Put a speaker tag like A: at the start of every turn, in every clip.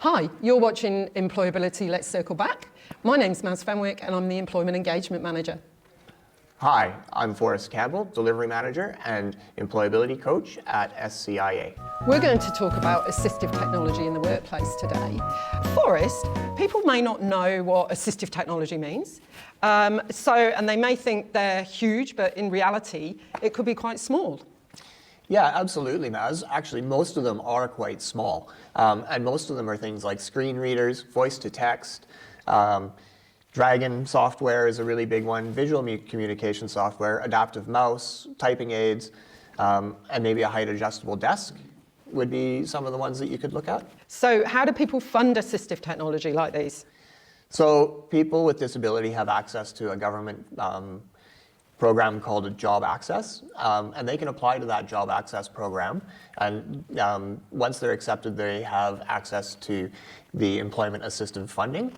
A: Hi, you're watching Employability Let's Circle Back. My name's Maz and I'm the Employment Engagement Manager.
B: Hi, I'm Forrest Campbell, Delivery Manager and Employability Coach at SCIA.
A: We're going to talk about assistive technology in the workplace today. Forrest, people may not know what assistive technology means, and they may think they're huge, but in reality, it could be quite small.
B: Yeah, absolutely, Maz. Actually, most of them are quite small, and most of them are things like screen readers, voice-to-text, Dragon software is a really big one, visual communication software, adaptive mouse, typing aids, and maybe a height-adjustable desk would be some of the ones that you could look at.
A: So how do people fund assistive technology like these?
B: So people with disability have access to a government program called a Job Access, and they can apply to that Job Access program, and once they're accepted, they have access to the employment assistive funding.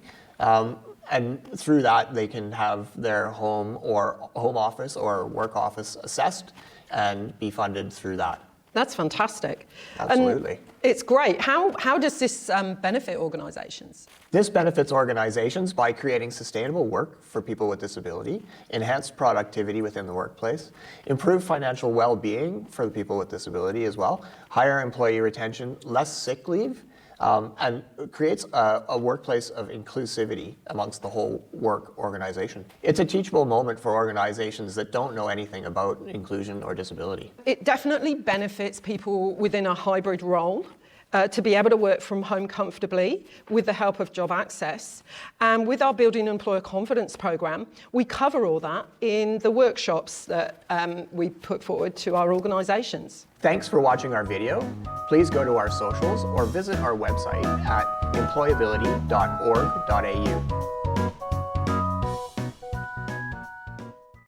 B: And through that, they can have their home office or work office assessed and be funded through that.
A: That's fantastic.
B: Absolutely.
A: And it's great. How does this benefit organisations?
B: This benefits organizations by creating sustainable work for people with disability, enhanced productivity within the workplace, improved financial well-being for the people with disability as well, higher employee retention, less sick leave, and creates a workplace of inclusivity amongst the whole work organization. It's a teachable moment for organizations that don't know anything about inclusion or disability.
A: It definitely benefits people within a hybrid role to be able to work from home comfortably with the help of Job Access. And with our Building Employer Confidence program, we cover all that in the workshops that we put forward to our organizations.
B: Thanks for watching our video. Please go to our socials or visit our website at employability.org.au.